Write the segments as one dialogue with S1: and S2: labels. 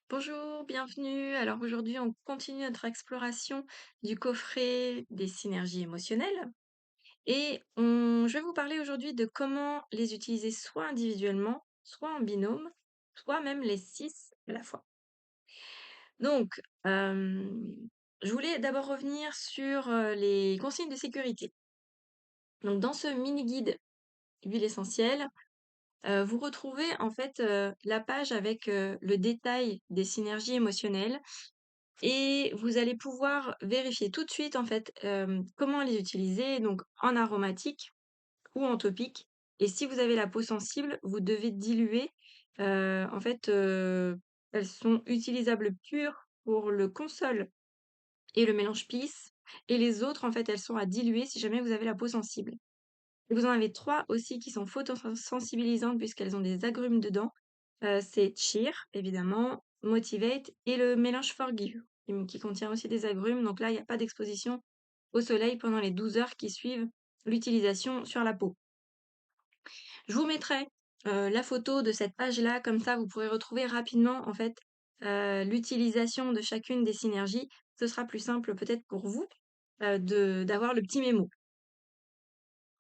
S1: Bonjour, bienvenue. Alors aujourd'hui, on continue notre exploration du coffret des synergies émotionnelles je vais vous parler aujourd'hui de comment les utiliser soit individuellement, soit en binôme, soit même les six à la fois. Donc, je voulais d'abord revenir sur les consignes de sécurité. Donc, dans ce mini-guide huile essentielle, vous retrouvez en fait la page avec le détail des synergies émotionnelles. Et vous allez pouvoir vérifier tout de suite, en fait, comment les utiliser, donc en aromatique ou en topique. Et si vous avez la peau sensible, vous devez diluer. En fait, elles sont utilisables pures pour le console et le mélange pisse. Et les autres, en fait, elles sont à diluer si jamais vous avez la peau sensible. Et vous en avez 3 aussi qui sont photosensibilisantes puisqu'elles ont des agrumes dedans. C'est Cheer, évidemment, Motivate et le mélange Forgive, qui contient aussi des agrumes. Donc là, il n'y a pas d'exposition au soleil pendant les 12 heures qui suivent l'utilisation sur la peau. Je vous mettrai la photo de cette page-là, comme ça vous pourrez retrouver rapidement en fait l'utilisation de chacune des synergies. Ce sera plus simple peut-être pour vous d'avoir le petit mémo.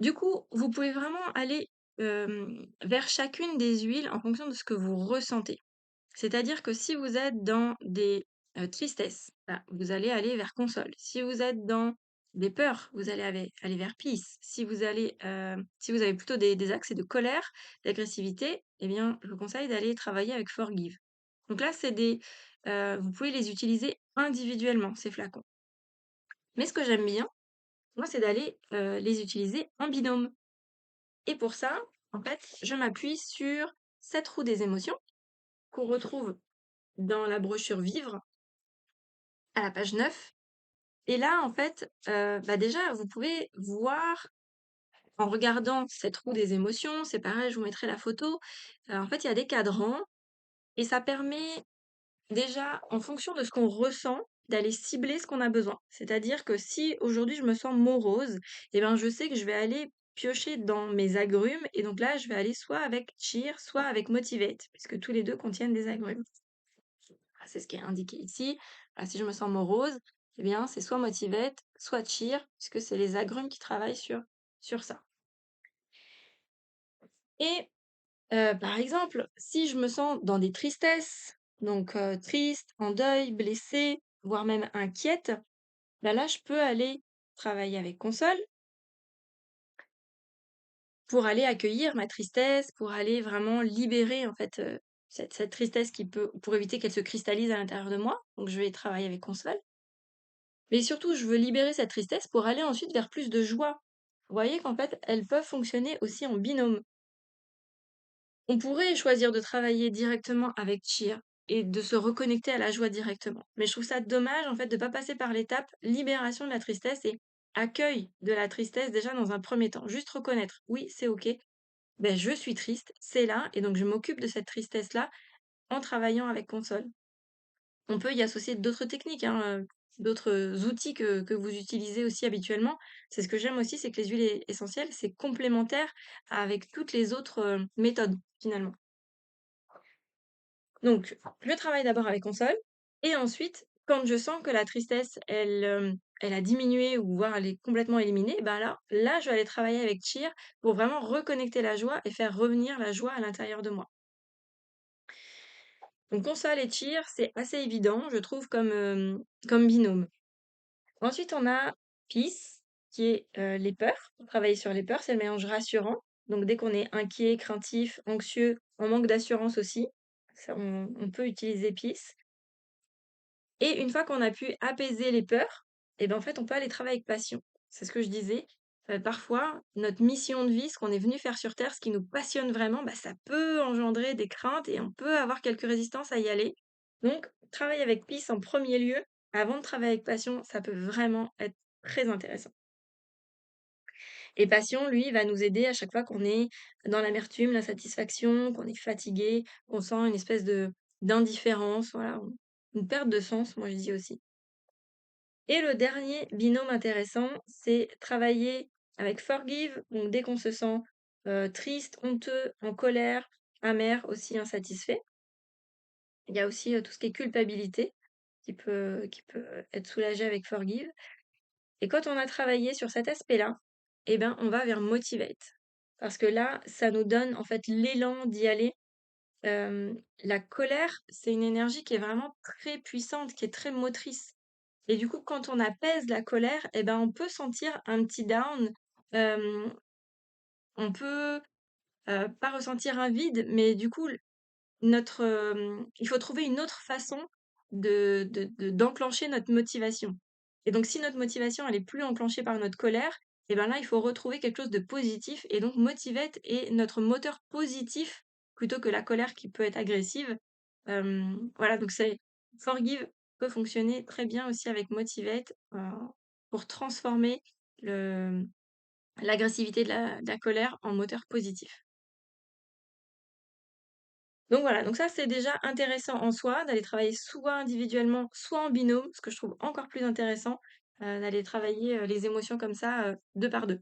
S1: Du coup, vous pouvez vraiment aller vers chacune des huiles en fonction de ce que vous ressentez. C'est-à-dire que si vous êtes dans des tristesses, bah, vous allez aller vers console. Si vous êtes dans des peurs, vous allez aller vers peace. Si vous avez plutôt des accès de colère, d'agressivité, eh bien, je vous conseille d'aller travailler avec forgive. Donc là, vous pouvez les utiliser individuellement, ces flacons. Mais ce que j'aime bien, moi, c'est d'aller les utiliser en binôme. Et pour ça, en fait, je m'appuie sur cette roue des émotions qu'on retrouve dans la brochure Vivre à la page 9. Et là, en fait, bah déjà, vous pouvez voir en regardant cette roue des émotions, c'est pareil, je vous mettrai la photo. En fait, il y a des cadrans et ça permet déjà, en fonction de ce qu'on ressent, d'aller cibler ce qu'on a besoin. C'est-à-dire que si aujourd'hui je me sens morose, eh ben, je sais que je vais aller piocher dans mes agrumes et donc là, je vais aller soit avec Cheer, soit avec Motivate, puisque tous les deux contiennent des agrumes. Ah, c'est ce qui est indiqué ici. Si je me sens morose, eh bien, c'est soit Motivate, soit Cheer, puisque c'est les agrumes qui travaillent sur ça. Et par exemple, si je me sens dans des tristesses, donc triste, en deuil, blessée, voire même inquiète, bah là, je peux aller travailler avec console pour aller accueillir ma tristesse, pour aller vraiment libérer en fait cette tristesse pour éviter qu'elle se cristallise à l'intérieur de moi. Donc je vais travailler avec console. Mais surtout, je veux libérer cette tristesse pour aller ensuite vers plus de joie. Vous voyez qu'en fait, elles peuvent fonctionner aussi en binôme. On pourrait choisir de travailler directement avec Cheer et de se reconnecter à la joie directement. Mais je trouve ça dommage en fait de ne pas passer par l'étape libération de la tristesse et accueil de la tristesse déjà dans un premier temps. Juste reconnaître, oui, c'est ok, ben, je suis triste, c'est là, et donc je m'occupe de cette tristesse-là en travaillant avec console. On peut y associer d'autres techniques, hein, d'autres outils que vous utilisez aussi habituellement. C'est ce que j'aime aussi, c'est que les huiles essentielles, c'est complémentaire avec toutes les autres méthodes, finalement. Donc, je travaille d'abord avec console, et ensuite, quand je sens que la tristesse, elle a diminué ou voire elle est complètement éliminée, ben là, je vais aller travailler avec Cheer pour vraiment reconnecter la joie et faire revenir la joie à l'intérieur de moi. Donc console et Cheer, c'est assez évident, je trouve, comme binôme. Ensuite, on a Peace, qui est les peurs. Pour travailler sur les peurs, c'est le mélange rassurant. Donc dès qu'on est inquiet, craintif, anxieux, en manque d'assurance aussi, on peut utiliser Peace. Et une fois qu'on a pu apaiser les peurs, et ben en fait, on peut aller travailler avec passion. C'est ce que je disais. Parfois, notre mission de vie, ce qu'on est venu faire sur Terre, ce qui nous passionne vraiment, bah, ça peut engendrer des craintes et on peut avoir quelques résistances à y aller. Donc, travailler avec Peace en premier lieu, avant de travailler avec passion, ça peut vraiment être très intéressant. Et passion, lui, va nous aider à chaque fois qu'on est dans l'amertume, l'insatisfaction, qu'on est fatigué, qu'on sent une espèce de d'indifférence, voilà, une perte de sens, moi je dis aussi. Et le dernier binôme intéressant, c'est travailler avec Forgive, donc dès qu'on se sent triste, honteux, en colère, amer, aussi insatisfait. Il y a aussi, tout ce qui est culpabilité qui peut être soulagé avec Forgive et quand on a travaillé sur cet aspect-là, eh ben, on va vers Motivate. Parce que là, ça nous donne, en fait, l'élan d'y aller. La colère, c'est une énergie qui est vraiment très puissante, qui est très motrice et du coup, quand on apaise la colère eh ben, on peut sentir un petit down, hem, on peut, pas ressentir un vide, mais du coup, il faut trouver une autre façon d'enclencher notre motivation et donc si notre motivation, elle est plus enclenchée par notre colère et ben là, il faut retrouver quelque chose de positif et donc Motivate est notre moteur positif plutôt que la colère qui peut être agressive. Voilà, donc c'est Forgive peut fonctionner très bien aussi avec Motivate, pour transformer le l'agressivité de la colère en moteur positif. Donc voilà, donc ça c'est déjà intéressant en soi d'aller travailler soit individuellement, soit en binôme, ce que je trouve encore plus intéressant, d'aller travailler, les émotions comme ça, 2 par 2.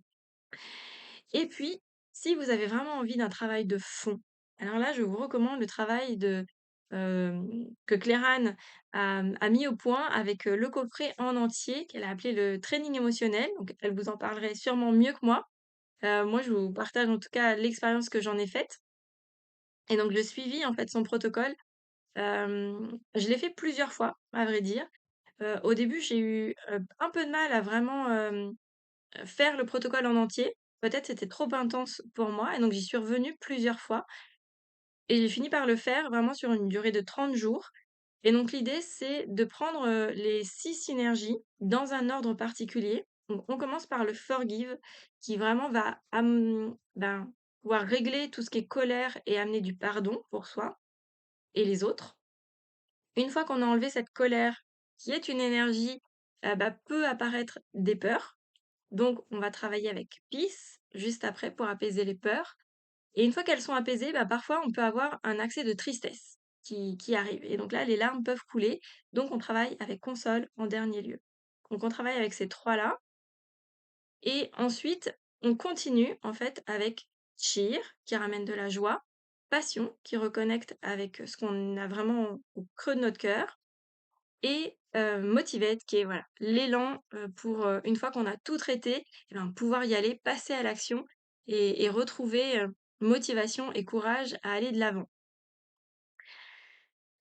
S1: Et puis, si vous avez vraiment envie d'un travail de fond, alors là je vous recommande le travail que Claire-Anne a mis au point avec, le coffret en entier qu'elle a appelé le training émotionnel, donc elle vous en parlerait sûrement mieux que moi. Moi je vous partage en tout cas l'expérience que j'en ai faite et donc je suivis en fait son protocole. Je l'ai fait plusieurs fois, à vrai dire. Au début, j'ai eu, un peu de mal à vraiment, faire le protocole en entier. Peut-être c'était trop intense pour moi et donc j'y suis revenue plusieurs fois et j'ai fini par le faire vraiment sur une durée de 30 jours et donc l'idée, c'est de prendre, les 6 synergies dans un ordre particulier. Donc on commence par le forgive qui vraiment va ben, pouvoir régler tout ce qui est colère et amener du pardon pour soi et les autres. Une fois qu'on a enlevé cette colère, qui est une énergie, bah, peut apparaître des peurs. Donc on va travailler avec Peace, juste après pour apaiser les peurs et une fois qu'elles sont apaisées, bah, parfois on peut avoir un accès de tristesse qui arrive et donc là, les larmes peuvent couler, donc on travaille avec Console en dernier lieu. Donc on travaille avec ces 3 là et ensuite on continue en fait avec Cheer qui ramène de la joie, Passion qui reconnecte avec, ce qu'on a vraiment au creux de notre cœur et Motivate qui est voilà, l'élan, pour, une fois qu'on a tout traité et ben, pouvoir y aller, passer à l'action et retrouver, motivation et courage à aller de l'avant.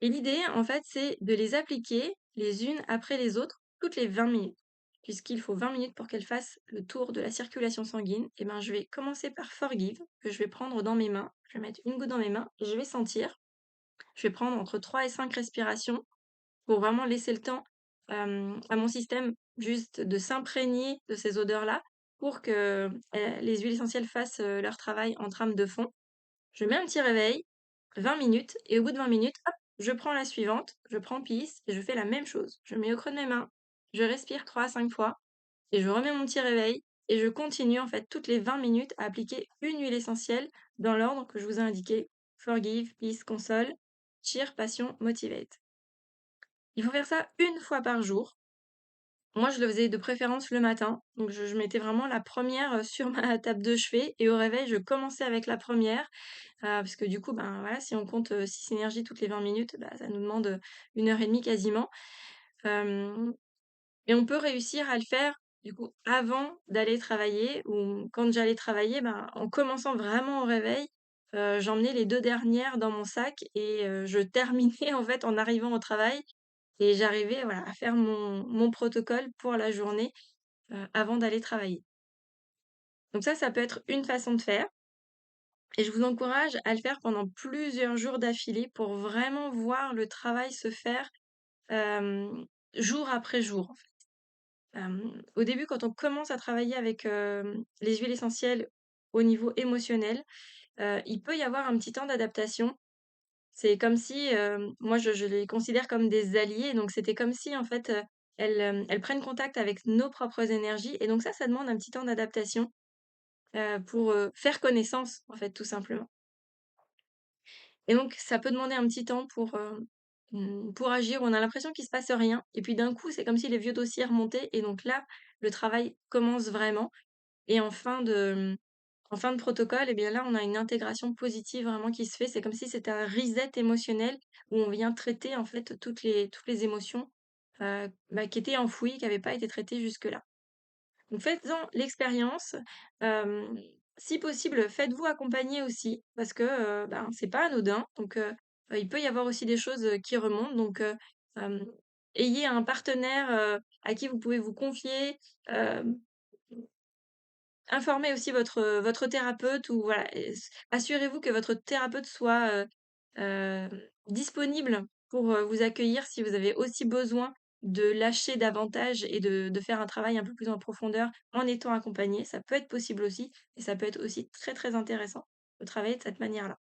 S1: Et l'idée, en fait, c'est de les appliquer les unes après les autres toutes les 20 minutes. Puisqu'il faut 20 minutes pour qu'elles fassent le tour de la circulation sanguine, et ben, je vais commencer par Forgive, que je vais prendre dans mes mains. Je vais mettre une goutte dans mes mains et je vais sentir. Je vais prendre entre 3 et 5 respirations pour vraiment laisser le temps, à mon système juste de s'imprégner de ces odeurs-là pour que, les huiles essentielles fassent, leur travail en trame de fond. Je mets un petit réveil, 20 minutes et au bout de 20 minutes, hop, je prends la suivante, je prends Peace et je fais la même chose. Je mets au creux de mes mains, je respire 3 à 5 fois et je remets mon petit réveil et je continue en fait toutes les 20 minutes à appliquer une huile essentielle dans l'ordre que je vous ai indiqué: Forgive, Peace, Console, Cheer, Passion, Motivate. Il faut faire ça une fois par jour. Moi, je le faisais de préférence le matin, donc je mettais vraiment la première sur ma table de chevet et au réveil, je commençais avec la première, parce que du coup, ben, voilà, si on compte, 6 énergies toutes les 20 minutes, bah, ça nous demande, 1 heure et demie quasiment. Hem Et on peut réussir à le faire, du coup, avant d'aller travailler ou quand j'allais travailler, ben, en commençant vraiment au réveil, j'emmenais les 2 dernières dans mon sac et je terminais en fait en arrivant au travail et j'arrivais, voilà, à faire mon protocole pour la journée, avant d'aller travailler. Donc ça peut être une façon de faire et je vous encourage à le faire pendant plusieurs jours d'affilée pour vraiment voir le travail se faire, hem, jour après jour. Au début, quand on commence à travailler avec, les huiles essentielles au niveau émotionnel, il peut y avoir un petit temps d'adaptation. C'est comme si, moi je les considère comme des alliés, donc c'était comme si en fait, elles prennent contact avec nos propres énergies et donc ça demande un petit temps d'adaptation, pour, faire connaissance en fait, tout simplement. Et donc ça peut demander un petit temps pour agir. On a l'impression qu'il se passe rien et puis d'un coup, c'est comme si les vieux dossiers remontaient et donc là, le travail commence vraiment et en fin de protocole et bien là, on a une intégration positive vraiment qui se fait. C'est comme si c'était un reset émotionnel où on vient traiter en fait toutes les émotions, qui étaient enfouies, qui n'avaient pas été traitées jusque-là. Donc faites-en l'expérience, hem, si possible, faites-vous accompagner aussi parce que, c'est pas anodin donc il peut y avoir aussi des choses, qui remontent donc hem, ayez un partenaire, à qui vous pouvez vous confier, hem, informez aussi votre thérapeute ou voilà et assurez-vous que votre thérapeute soit, Heu, disponible pour, vous accueillir si vous avez aussi besoin de lâcher davantage et de faire un travail un peu plus en profondeur en étant accompagné. Ça peut être possible aussi et ça peut être aussi très, très intéressant de travailler de cette manière-là.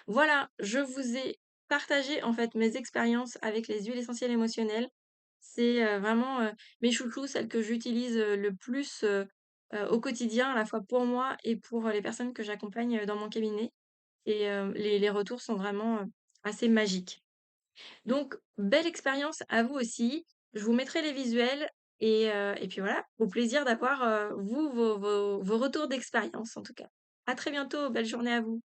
S1: Voilà, je vous ai partagé, en fait, mes expériences avec les huiles essentielles émotionnelles. C'est, vraiment, mes chouchous, celles que j'utilise, le plus, au quotidien, à la fois pour moi et pour, les personnes que j'accompagne, dans mon cabinet et les retours sont vraiment, assez magiques. Donc belle expérience à vous aussi. Je vous mettrai les visuels et puis voilà, au plaisir d'avoir, vous, vos retours d'expérience en tout cas. À très bientôt, belle journée à vous.